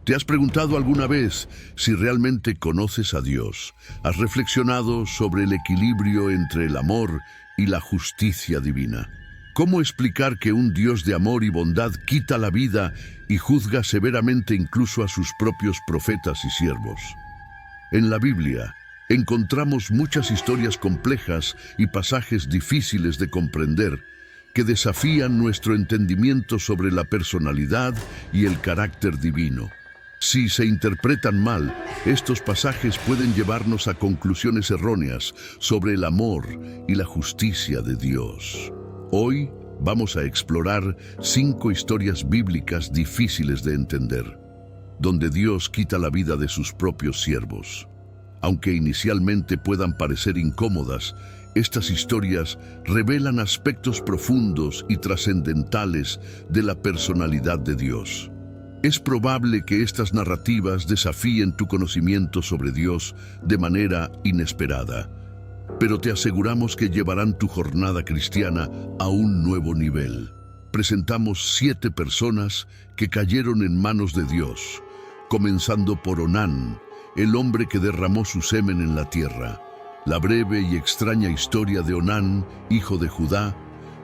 ¿Te has preguntado alguna vez si realmente conoces a Dios? ¿Has reflexionado sobre el equilibrio entre el amor y la justicia divina? ¿Cómo explicar que un Dios de amor y bondad quita la vida y juzga severamente incluso a sus propios profetas y siervos? En la Biblia encontramos muchas historias complejas y pasajes difíciles de comprender que desafían nuestro entendimiento sobre la personalidad y el carácter divino. Si se interpretan mal, estos pasajes pueden llevarnos a conclusiones erróneas sobre el amor y la justicia de Dios. Hoy vamos a explorar 5 historias bíblicas difíciles de entender, donde Dios quita la vida de sus propios siervos. Aunque inicialmente puedan parecer incómodas, estas historias revelan aspectos profundos y trascendentales de la personalidad de Dios. Es probable que estas narrativas desafíen tu conocimiento sobre Dios de manera inesperada, pero te aseguramos que llevarán tu jornada cristiana a un nuevo nivel. Presentamos 7 personas que cayeron en manos de Dios, comenzando por Onán, el hombre que derramó su semen en la tierra. La breve y extraña historia de Onán, hijo de Judá,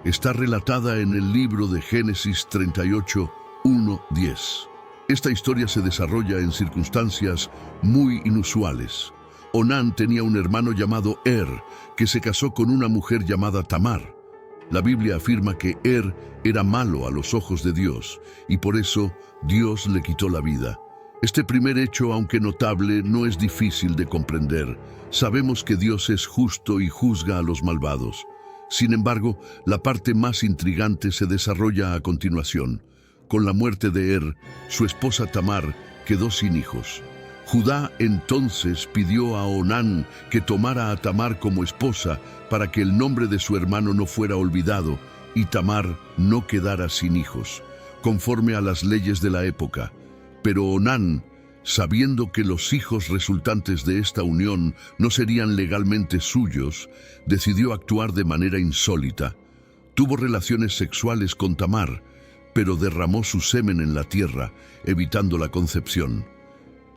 está relatada en el libro de Génesis 38, 1-10. Esta historia se desarrolla en circunstancias muy inusuales. Onán tenía un hermano llamado que se casó con una mujer llamada Tamar. La Biblia afirma que era malo a los ojos de Dios y por eso Dios le quitó la vida. Este primer hecho, aunque notable, no es difícil de comprender. Sabemos que Dios es justo y juzga a los malvados. Sin embargo, la parte más intrigante se desarrolla a continuación. Con la muerte de su esposa Tamar quedó sin hijos. Judá entonces pidió a Onán que tomara a Tamar como esposa para que el nombre de su hermano no fuera olvidado y Tamar no quedara sin hijos, conforme a las leyes de la época. Pero Onán, sabiendo que los hijos resultantes de esta unión no serían legalmente suyos, decidió actuar de manera insólita. Tuvo relaciones sexuales con Tamar, pero derramó su semen en la tierra, evitando la concepción.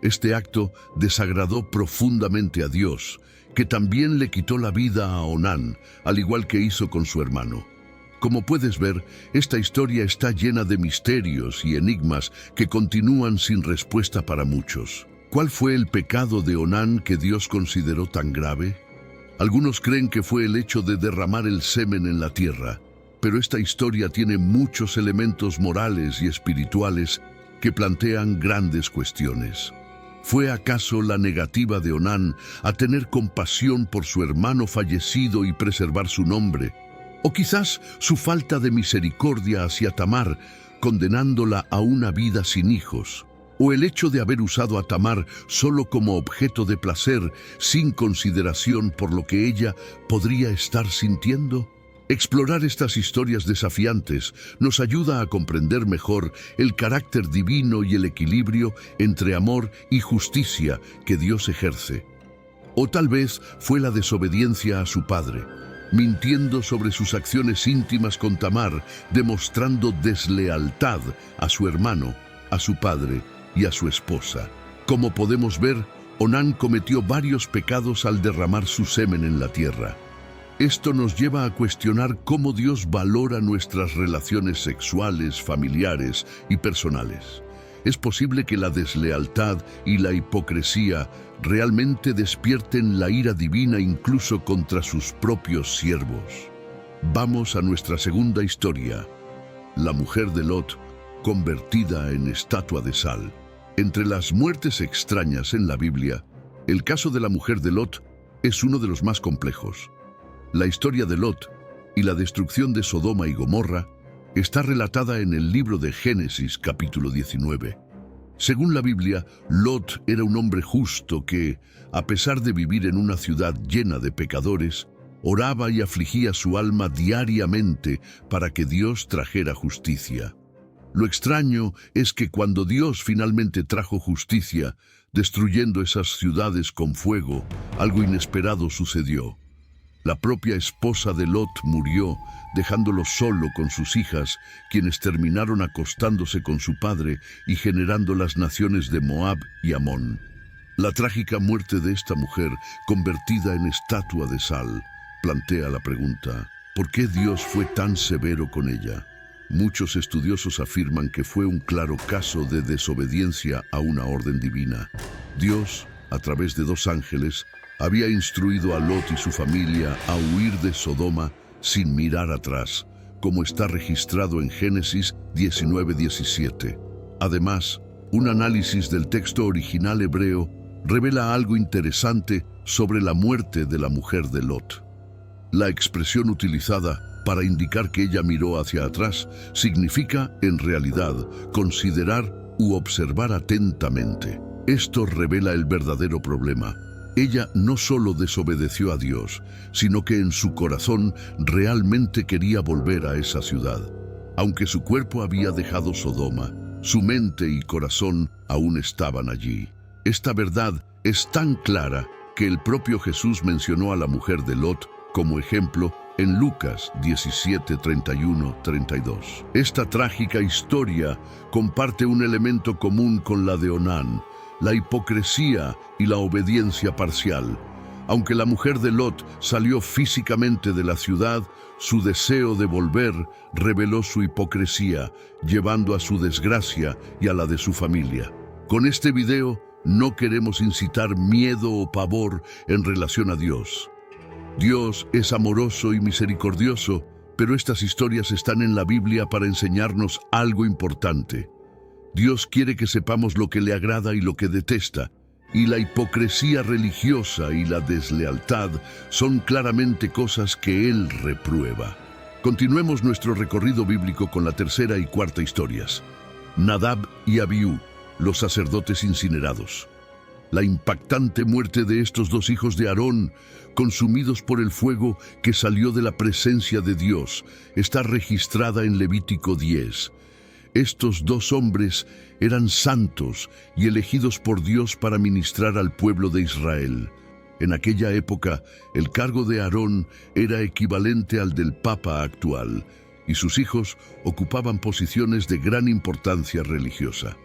Este acto desagradó profundamente a Dios, que también le quitó la vida a Onán, al igual que hizo con su hermano. Como puedes ver, esta historia está llena de misterios y enigmas que continúan sin respuesta para muchos. ¿Cuál fue el pecado de Onán que Dios consideró tan grave? Algunos creen que fue el hecho de derramar el semen en la tierra, pero esta historia tiene muchos elementos morales y espirituales que plantean grandes cuestiones. ¿Fue acaso la negativa de Onán a tener compasión por su hermano fallecido y preservar su nombre? ¿O quizás su falta de misericordia hacia Tamar, condenándola a una vida sin hijos? ¿O el hecho de haber usado a Tamar solo como objeto de placer, sin consideración por lo que ella podría estar sintiendo? Explorar estas historias desafiantes nos ayuda a comprender mejor el carácter divino y el equilibrio entre amor y justicia que Dios ejerce. O tal vez fue la desobediencia a su padre, mintiendo sobre sus acciones íntimas con Tamar, demostrando deslealtad a su hermano, a su padre y a su esposa. Como podemos ver, Onán cometió varios pecados al derramar su semen en la tierra. Esto nos lleva a cuestionar cómo Dios valora nuestras relaciones sexuales, familiares y personales. Es posible que la deslealtad y la hipocresía realmente despierten la ira divina incluso contra sus propios siervos. Vamos a nuestra segunda historia, la mujer de Lot, convertida en estatua de sal. Entre las muertes extrañas en la Biblia, el caso de la mujer de Lot es uno de los más complejos. La historia de Lot y la destrucción de Sodoma y Gomorra está relatada en el libro de Génesis, capítulo 19. Según la Biblia, Lot era un hombre justo que, a pesar de vivir en una ciudad llena de pecadores, oraba y afligía su alma diariamente para que Dios trajera justicia. Lo extraño es que cuando Dios finalmente trajo justicia, destruyendo esas ciudades con fuego, algo inesperado sucedió. La propia esposa de Lot murió, dejándolo solo con sus hijas, quienes terminaron acostándose con su padre y generando las naciones de Moab y Amón. La trágica muerte de esta mujer, convertida en estatua de sal, plantea la pregunta: ¿por qué Dios fue tan severo con ella? Muchos estudiosos afirman que fue un claro caso de desobediencia a una orden divina. Dios, a través de 2 ángeles, había instruido a Lot y su familia a huir de Sodoma sin mirar atrás, como está registrado en Génesis 19:17. Además, un análisis del texto original hebreo revela algo interesante sobre la muerte de la mujer de Lot. La expresión utilizada para indicar que ella miró hacia atrás significa, en realidad, considerar u observar atentamente. Esto revela el verdadero problema. Ella no solo desobedeció a Dios, sino que en su corazón realmente quería volver a esa ciudad. Aunque su cuerpo había dejado Sodoma, su mente y corazón aún estaban allí. Esta verdad es tan clara que el propio Jesús mencionó a la mujer de Lot como ejemplo en Lucas 17:31-32. Esta trágica historia comparte un elemento común con la de Onán: la hipocresía y la obediencia parcial. Aunque la mujer de Lot salió físicamente de la ciudad, su deseo de volver reveló su hipocresía, llevando a su desgracia y a la de su familia. Con este video no queremos incitar miedo o pavor en relación a Dios. Dios es amoroso y misericordioso, pero estas historias están en la Biblia para enseñarnos algo importante. Dios quiere que sepamos lo que le agrada y lo que detesta, y la hipocresía religiosa y la deslealtad son claramente cosas que Él reprueba. Continuemos nuestro recorrido bíblico con la tercera y cuarta historias. Nadab y Abiú, los sacerdotes incinerados. La impactante muerte de estos 2 hijos de Aarón, consumidos por el fuego que salió de la presencia de Dios, está registrada en Levítico 10. Estos 2 hombres eran santos y elegidos por Dios para ministrar al pueblo de Israel. En aquella época, el cargo de Aarón era equivalente al del Papa actual, y sus hijos ocupaban posiciones de gran importancia religiosa.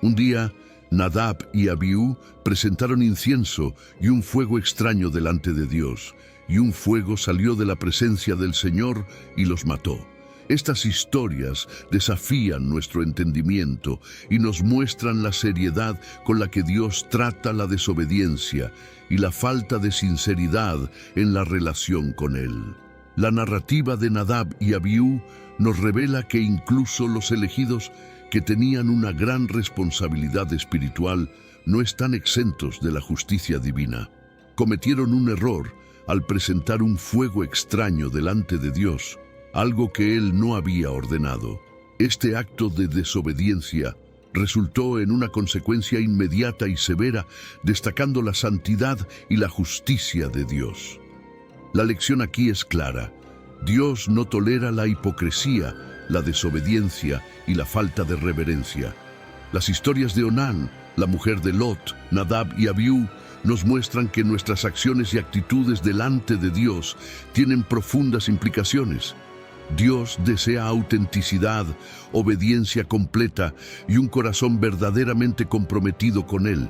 Un día, Nadab y Abiú presentaron incienso y un fuego extraño delante de Dios, y un fuego salió de la presencia del Señor y los mató. Estas historias desafían nuestro entendimiento y nos muestran la seriedad con la que Dios trata la desobediencia y la falta de sinceridad en la relación con Él. La narrativa de Nadab y Abiú nos revela que incluso los elegidos, que tenían una gran responsabilidad espiritual, no están exentos de la justicia divina. Cometieron un error al presentar un fuego extraño delante de Dios, algo que Él no había ordenado. Este acto de desobediencia resultó en una consecuencia inmediata y severa, destacando la santidad y la justicia de Dios. La lección aquí es clara. Dios no tolera la hipocresía, la desobediencia y la falta de reverencia. Las historias de Onán, la mujer de Lot, Nadab y Abiú, nos muestran que nuestras acciones y actitudes delante de Dios tienen profundas implicaciones. Dios desea autenticidad, obediencia completa y un corazón verdaderamente comprometido con Él.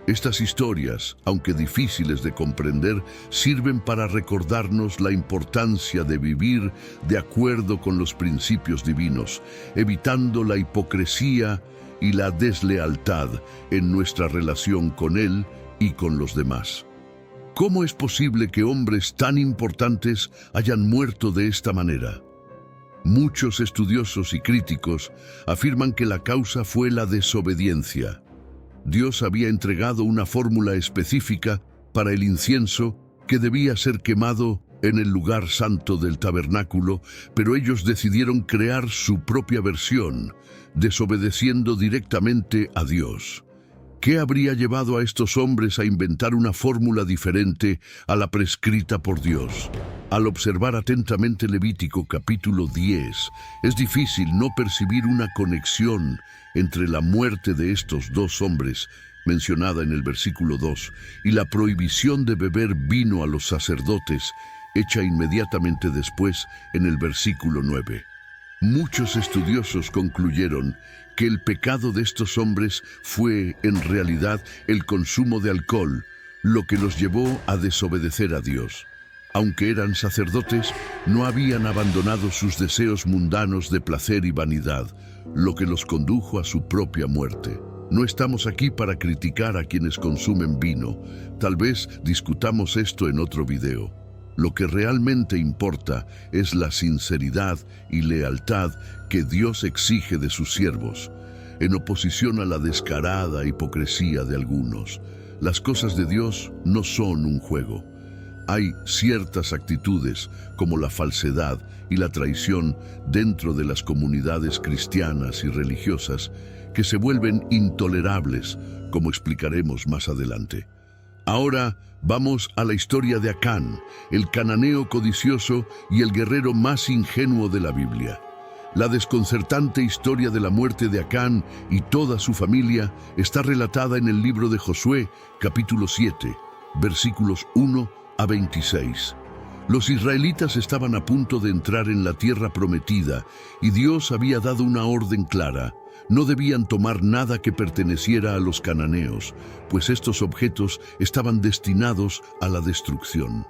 Estas historias, aunque difíciles de comprender, sirven para recordarnos la importancia de vivir de acuerdo con los principios divinos, evitando la hipocresía y la deslealtad en nuestra relación con Él y con los demás. ¿Cómo es posible que hombres tan importantes hayan muerto de esta manera? Muchos estudiosos y críticos afirman que la causa fue la desobediencia. Dios había entregado una fórmula específica para el incienso que debía ser quemado en el lugar santo del tabernáculo, pero ellos decidieron crear su propia versión, desobedeciendo directamente a Dios. ¿Qué habría llevado a estos hombres a inventar una fórmula diferente a la prescrita por Dios? Al observar atentamente Levítico capítulo 10, es difícil no percibir una conexión entre la muerte de estos 2 hombres, mencionada en el versículo 2, y la prohibición de beber vino a los sacerdotes, hecha inmediatamente después en el versículo 9. Muchos estudiosos concluyeron que el pecado de estos hombres fue, en realidad, el consumo de alcohol, lo que los llevó a desobedecer a Dios. Aunque eran sacerdotes, no habían abandonado sus deseos mundanos de placer y vanidad, lo que los condujo a su propia muerte. No estamos aquí para criticar a quienes consumen vino. Tal vez discutamos esto en otro video. Lo que realmente importa es la sinceridad y lealtad que Dios exige de sus siervos, en oposición a la descarada hipocresía de algunos. Las cosas de Dios no son un juego. Hay ciertas actitudes, como la falsedad y la traición dentro de las comunidades cristianas y religiosas, que se vuelven intolerables, como explicaremos más adelante. Ahora vamos a la historia de Acán, el cananeo codicioso y el guerrero más ingenuo de la Biblia. La desconcertante historia de la muerte de Acán y toda su familia está relatada en el libro de Josué, capítulo 7, versículos 1 a 26. Los israelitas estaban a punto de entrar en la tierra prometida y Dios había dado una orden clara. No debían tomar nada que perteneciera a los cananeos, pues estos objetos estaban destinados a la destrucción.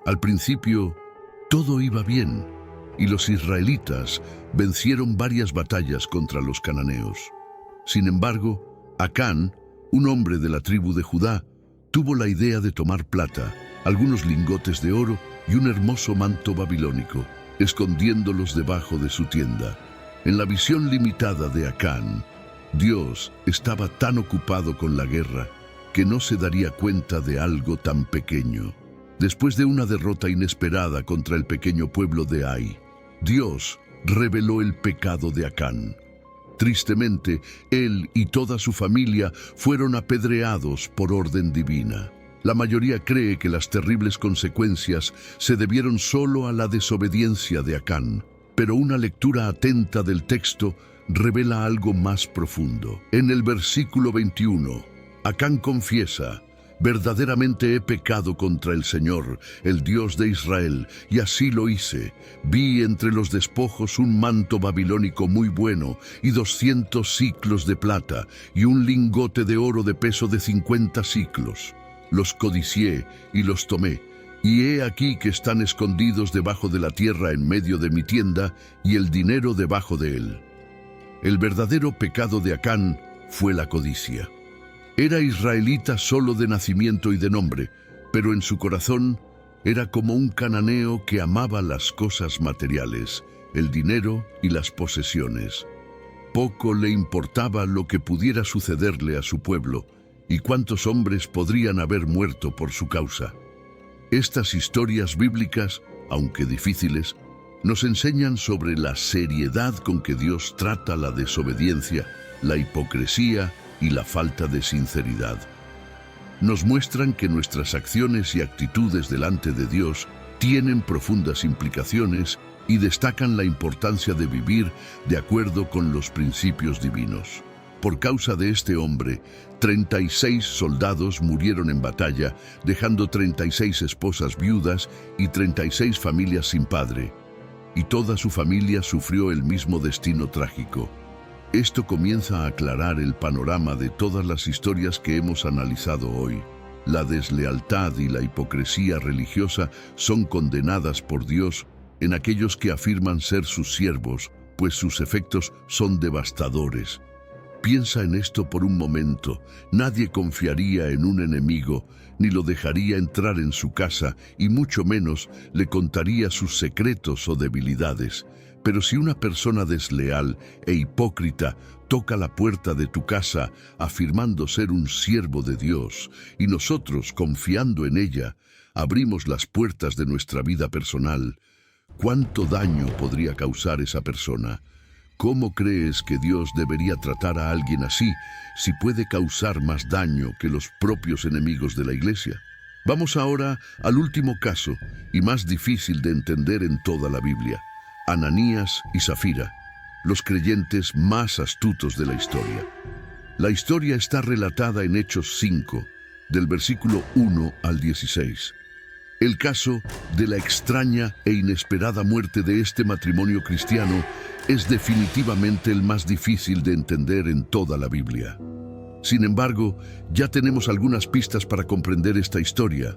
Al principio, todo iba bien, y los israelitas vencieron varias batallas contra los cananeos. Sin embargo, Acán, un hombre de la tribu de Judá, tuvo la idea de tomar plata, algunos lingotes de oro y un hermoso manto babilónico, escondiéndolos debajo de su tienda. En la visión limitada de Acán, Dios estaba tan ocupado con la guerra que no se daría cuenta de algo tan pequeño. Después de una derrota inesperada contra el pequeño pueblo de Ai, Dios reveló el pecado de Acán. Tristemente, él y toda su familia fueron apedreados por orden divina. La mayoría cree que las terribles consecuencias se debieron solo a la desobediencia de Acán, pero una lectura atenta del texto revela algo más profundo. En el versículo 21, Acán confiesa: «Verdaderamente he pecado contra el Señor, el Dios de Israel, y así lo hice. Vi entre los despojos un manto babilónico muy bueno y 200 siclos de plata y un lingote de oro de peso de 50 siclos. Los codicié y los tomé, y he aquí que están escondidos debajo de la tierra en medio de mi tienda y el dinero debajo de él». El verdadero pecado de Acán fue la codicia. Era israelita solo de nacimiento y de nombre, pero en su corazón era como un cananeo que amaba las cosas materiales, el dinero y las posesiones. Poco le importaba lo que pudiera sucederle a su pueblo y cuántos hombres podrían haber muerto por su causa. Estas historias bíblicas, aunque difíciles, nos enseñan sobre la seriedad con que Dios trata la desobediencia, la hipocresía y la falta de sinceridad. Nos muestran que nuestras acciones y actitudes delante de Dios tienen profundas implicaciones y destacan la importancia de vivir de acuerdo con los principios divinos. Por causa de este hombre, 36 soldados murieron en batalla, dejando 36 esposas viudas y 36 familias sin padre, y toda su familia sufrió el mismo destino trágico. Esto comienza a aclarar el panorama de todas las historias que hemos analizado hoy. La deslealtad y la hipocresía religiosa son condenadas por Dios en aquellos que afirman ser sus siervos, pues sus efectos son devastadores. Piensa en esto por un momento. Nadie confiaría en un enemigo, ni lo dejaría entrar en su casa, y mucho menos le contaría sus secretos o debilidades. Pero si una persona desleal e hipócrita toca la puerta de tu casa afirmando ser un siervo de Dios, y nosotros, confiando en ella, abrimos las puertas de nuestra vida personal, ¿cuánto daño podría causar esa persona? ¿Cómo crees que Dios debería tratar a alguien así si puede causar más daño que los propios enemigos de la Iglesia? Vamos ahora al último caso y más difícil de entender en toda la Biblia: Ananías y Zafira, los creyentes más astutos de la historia. La historia está relatada en Hechos 5, del versículo 1 al 16. El caso de la extraña e inesperada muerte de este matrimonio cristiano es definitivamente el más difícil de entender en toda la Biblia. Sin embargo, ya tenemos algunas pistas para comprender esta historia.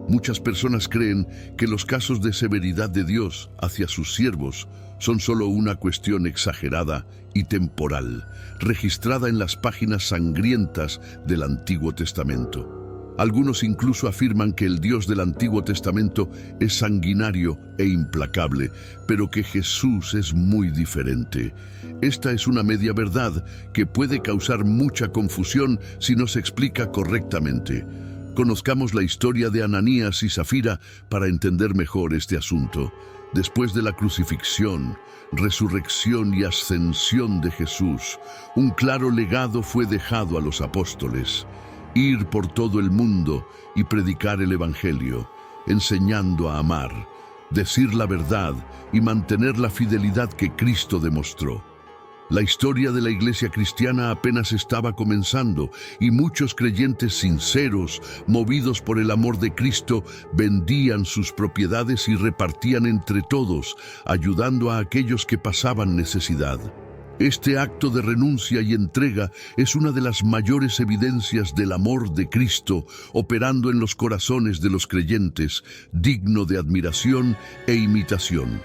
Muchas personas creen que los casos de severidad de Dios hacia sus siervos son solo una cuestión exagerada y temporal, registrada en las páginas sangrientas del Antiguo Testamento. Algunos incluso afirman que el Dios del Antiguo Testamento es sanguinario e implacable, pero que Jesús es muy diferente. Esta es una media verdad que puede causar mucha confusión si no se explica correctamente. Conozcamos la historia de Ananías y Zafira para entender mejor este asunto. Después de la crucifixión, resurrección y ascensión de Jesús, un claro legado fue dejado a los apóstoles: ir por todo el mundo y predicar el Evangelio, enseñando a amar, decir la verdad y mantener la fidelidad que Cristo demostró. La historia de la iglesia cristiana apenas estaba comenzando y muchos creyentes sinceros, movidos por el amor de Cristo, vendían sus propiedades y repartían entre todos, ayudando a aquellos que pasaban necesidad. Este acto de renuncia y entrega es una de las mayores evidencias del amor de Cristo operando en los corazones de los creyentes, digno de admiración e imitación.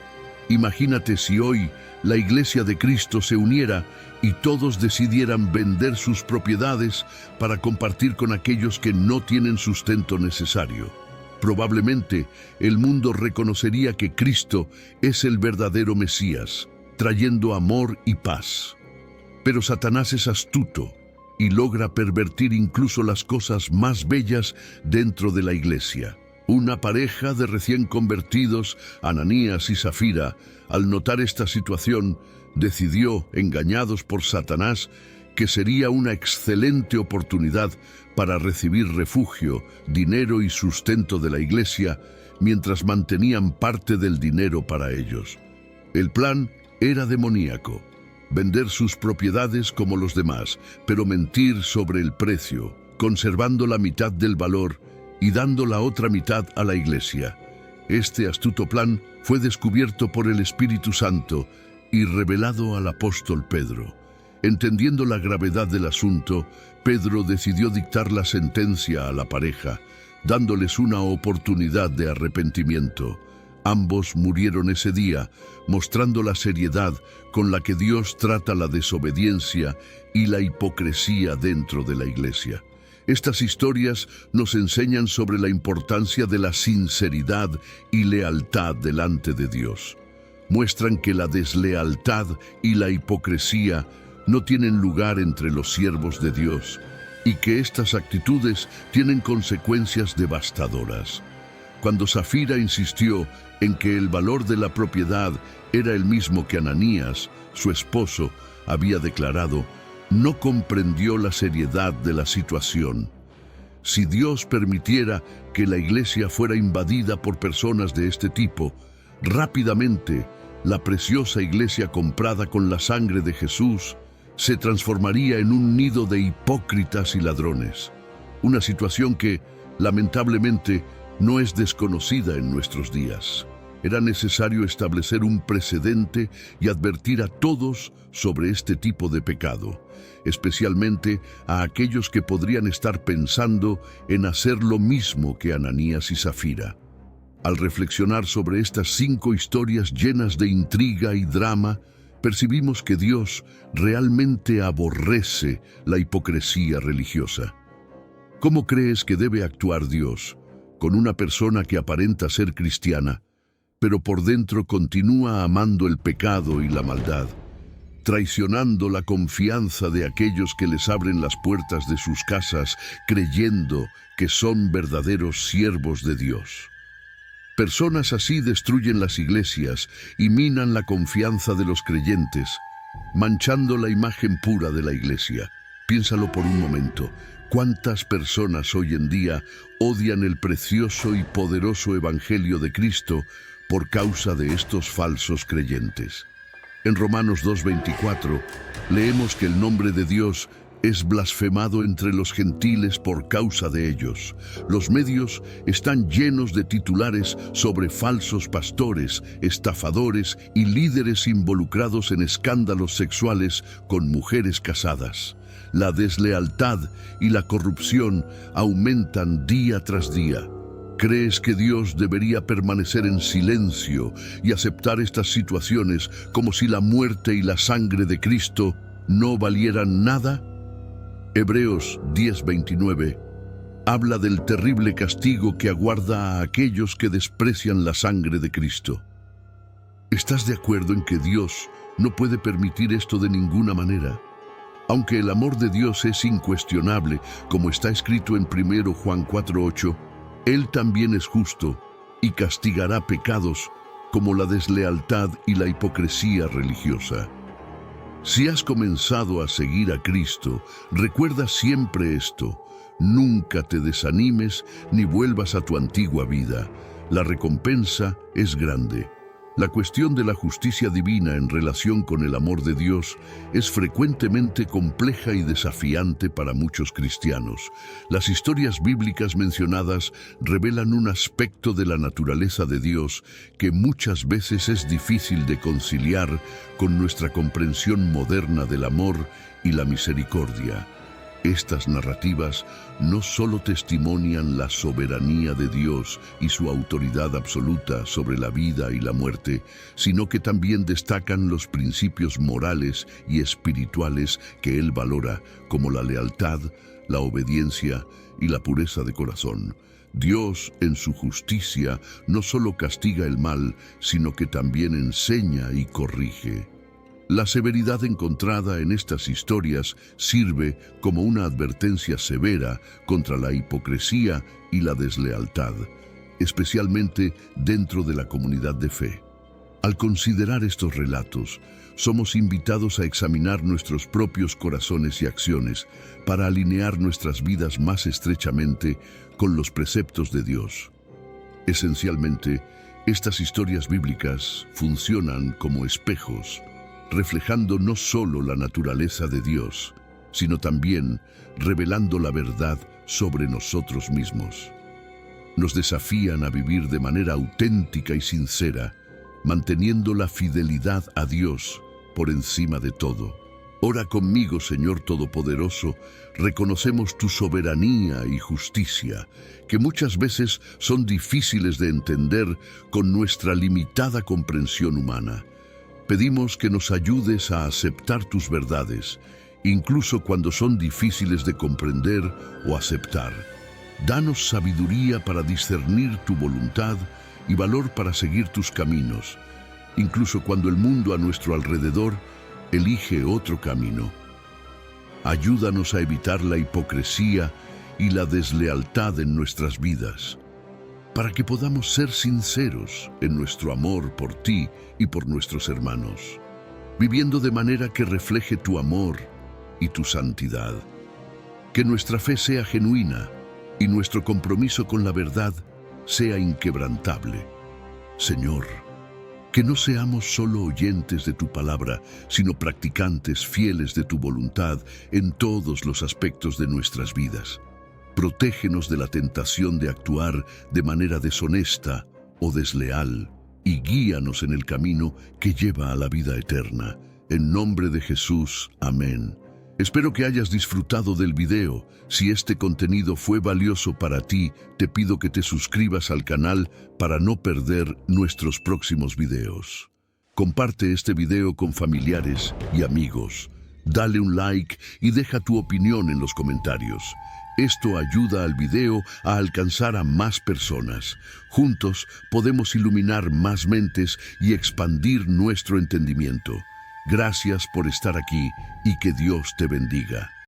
Imagínate si hoy la Iglesia de Cristo se uniera y todos decidieran vender sus propiedades para compartir con aquellos que no tienen sustento necesario. Probablemente el mundo reconocería que Cristo es el verdadero Mesías, trayendo amor y paz. Pero Satanás es astuto y logra pervertir incluso las cosas más bellas dentro de la iglesia. Una pareja de recién convertidos, Ananías y Zafira, al notar esta situación, decidió, engañados por Satanás, que sería una excelente oportunidad para recibir refugio, dinero y sustento de la iglesia, mientras mantenían parte del dinero para ellos. El plan era demoníaco: vender sus propiedades como los demás, pero mentir sobre el precio, conservando la mitad del valor y dando la otra mitad a la iglesia. Este astuto plan fue descubierto por el Espíritu Santo y revelado al apóstol Pedro. Entendiendo la gravedad del asunto, Pedro decidió dictar la sentencia a la pareja, dándoles una oportunidad de arrepentimiento. Ambos murieron ese día, mostrando la seriedad con la que Dios trata la desobediencia y la hipocresía dentro de la iglesia. Estas historias nos enseñan sobre la importancia de la sinceridad y lealtad delante de Dios. Muestran que la deslealtad y la hipocresía no tienen lugar entre los siervos de Dios y que estas actitudes tienen consecuencias devastadoras. Cuando Zafira insistió en que el valor de la propiedad era el mismo que Ananías, su esposo, había declarado, no comprendió la seriedad de la situación. Si Dios permitiera que la iglesia fuera invadida por personas de este tipo, rápidamente la preciosa iglesia comprada con la sangre de Jesús se transformaría en un nido de hipócritas y ladrones. Una situación que, lamentablemente, no es desconocida en nuestros días. Era necesario establecer un precedente y advertir a todos sobre este tipo de pecado, especialmente a aquellos que podrían estar pensando en hacer lo mismo que Ananías y Zafira. Al reflexionar sobre estas 5 historias llenas de intriga y drama, percibimos que Dios realmente aborrece la hipocresía religiosa. ¿Cómo crees que debe actuar Dios con una persona que aparenta ser cristiana, pero por dentro continúa amando el pecado y la maldad, traicionando la confianza de aquellos que les abren las puertas de sus casas, creyendo que son verdaderos siervos de Dios? Personas así destruyen las iglesias y minan la confianza de los creyentes, manchando la imagen pura de la iglesia. Piénsalo por un momento. ¿Cuántas personas hoy en día odian el precioso y poderoso Evangelio de Cristo por causa de estos falsos creyentes? En Romanos 2:24 leemos que el nombre de Dios Es blasfemado entre los gentiles por causa de ellos. Los medios están llenos de titulares sobre falsos pastores, estafadores y líderes involucrados en escándalos sexuales con mujeres casadas. La deslealtad y la corrupción aumentan día tras día. ¿Crees que Dios debería permanecer en silencio y aceptar estas situaciones como si la muerte y la sangre de Cristo no valieran nada? Hebreos 10:29 habla del terrible castigo que aguarda a aquellos que desprecian la sangre de Cristo. ¿Estás de acuerdo en que Dios no puede permitir esto de ninguna manera? Aunque el amor de Dios es incuestionable, como está escrito en 1 Juan 4:8, Él también es justo y castigará pecados como la deslealtad y la hipocresía religiosa. Si has comenzado a seguir a Cristo, recuerda siempre esto: nunca te desanimes ni vuelvas a tu antigua vida. La recompensa es grande. La cuestión de la justicia divina en relación con el amor de Dios es frecuentemente compleja y desafiante para muchos cristianos. Las historias bíblicas mencionadas revelan un aspecto de la naturaleza de Dios que muchas veces es difícil de conciliar con nuestra comprensión moderna del amor y la misericordia. Estas narrativas no solo testimonian la soberanía de Dios y su autoridad absoluta sobre la vida y la muerte, sino que también destacan los principios morales y espirituales que Él valora, como la lealtad, la obediencia y la pureza de corazón. Dios, en su justicia, no solo castiga el mal, sino que también enseña y corrige. La severidad encontrada en estas historias sirve como una advertencia severa contra la hipocresía y la deslealtad, especialmente dentro de la comunidad de fe. Al considerar estos relatos, somos invitados a examinar nuestros propios corazones y acciones para alinear nuestras vidas más estrechamente con los preceptos de Dios. Esencialmente, estas historias bíblicas funcionan como espejos, reflejando no solo la naturaleza de Dios, sino también revelando la verdad sobre nosotros mismos. Nos desafían a vivir de manera auténtica y sincera, manteniendo la fidelidad a Dios por encima de todo. Ora conmigo, Señor Todopoderoso. Reconocemos tu soberanía y justicia, que muchas veces son difíciles de entender con nuestra limitada comprensión humana. Pedimos que nos ayudes a aceptar tus verdades, incluso cuando son difíciles de comprender o aceptar. Danos sabiduría para discernir tu voluntad y valor para seguir tus caminos, incluso cuando el mundo a nuestro alrededor elige otro camino. Ayúdanos a evitar la hipocresía y la deslealtad en nuestras vidas, para que podamos ser sinceros en nuestro amor por ti y por nuestros hermanos, viviendo de manera que refleje tu amor y tu santidad. Que nuestra fe sea genuina y nuestro compromiso con la verdad sea inquebrantable. Señor, que no seamos solo oyentes de tu palabra, sino practicantes fieles de tu voluntad en todos los aspectos de nuestras vidas. Protégenos de la tentación de actuar de manera deshonesta o desleal y guíanos en el camino que lleva a la vida eterna. En nombre de Jesús, amén. Espero que hayas disfrutado del video. Si este contenido fue valioso para ti, te pido que te suscribas al canal para no perder nuestros próximos videos. Comparte este video con familiares y amigos. Dale un like y deja tu opinión en los comentarios. Esto ayuda al video a alcanzar a más personas. Juntos podemos iluminar más mentes y expandir nuestro entendimiento. Gracias por estar aquí y que Dios te bendiga.